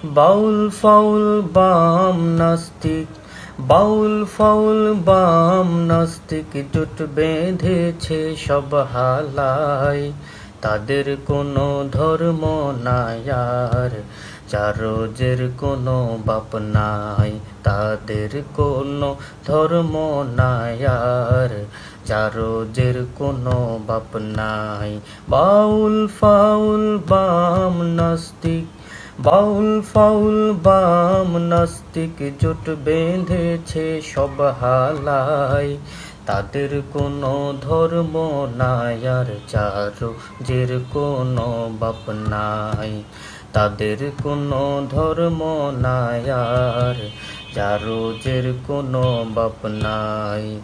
বাউল foul বাম নাস্তিক, বাউল foul বাম নাস্তিক জোট বেঁধেছে সব হালায়। তাদের কোনো ধর্ম নাই আর, চারজের কোনো বাপ নাই। তাদের কোনো ধর্ম নাই আর, চারজের কোনো বাপ নাই। বাউল ফাউল বাম নাস্তিক, বাউল ফাউল বাম নাস্তিক জোট বেঁধেছে সব হালায়। তাদের কোনো ধর্ম নাই আর, চারজের কোনো বাপ নাই। তাদের কোনো ধর্ম নাই আর, চারজের কোনো বাপ নাই।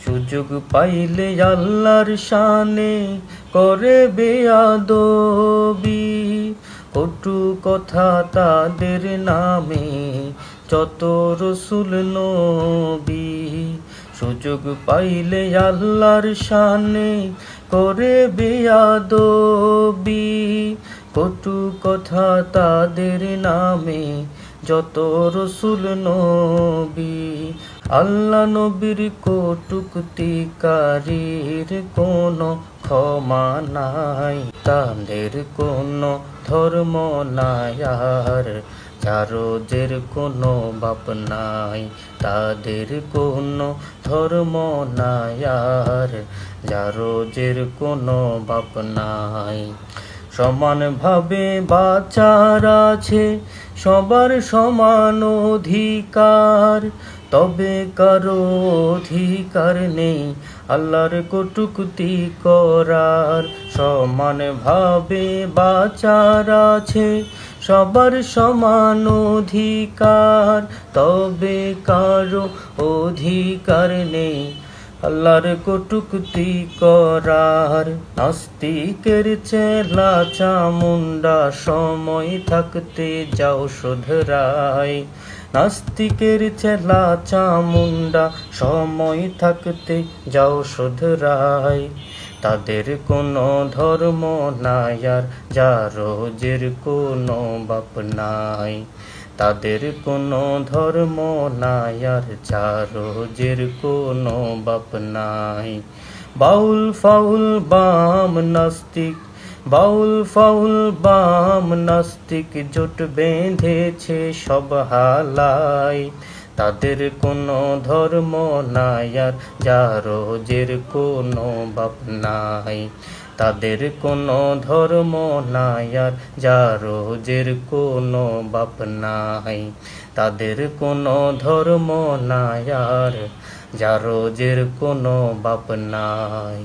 সুযোগ পাইলে আল্লাহর শানে করে বেয়াদবি, কটু কথা তাদের নামে যত রসুল নবী। সুযোগ পাইলে আল্লাহর শানে করে বেয়াদবি, কটু কথা তাদের নামে যত রসুল নবী। আল্লাহ নবীর কটুক্তিকারীর কোনো ক্ষমা নাই। তাদের কোনো ধর্ম নাই আর, চারজের কোনো বাপ নাই। তাদের কোনো ধর্ম নাই আর, চারজের কোনো বাপ নাই। সমানভাবে বাঁচার আছে সবার সমান অধিকার, তবে কারো অধিকার নেই আল্লাহর কটুক্তি করার। সমানভাবে বাঁচার আছে সবার সমান অধিকার, তবে কারো অধিকার নেই আল্লাহর কটুক্তি করার। নাস্তিকের চেলা চামুন্ডা সময় থাকতে যাও শুধরায়। নাস্তিকের চেলা চামুন্ডা সময় থাকতে যাও শুধরায়। তাদের কোনো ধর্ম নাই আর, চারজের কোনো বাপ নাই। তাদের কোনো ধর্ম নাই আর, চারজের কোনো বাপ নাই। বাউল ফাউল বাম নাস্তিক, বাউল ফাউল বাম নাস্তিক জোট বেঁধেছে সব হালায়। তাদের কোনো ধর্ম নাই আর, চারজের কোনো বাপ নাই। তাদের কোনো ধর্ম নাই আর, চারজের কোনো বাপ নাই। তাদের কোনো ধর্ম নাই আর, চারজের কোনো বাপ নাই।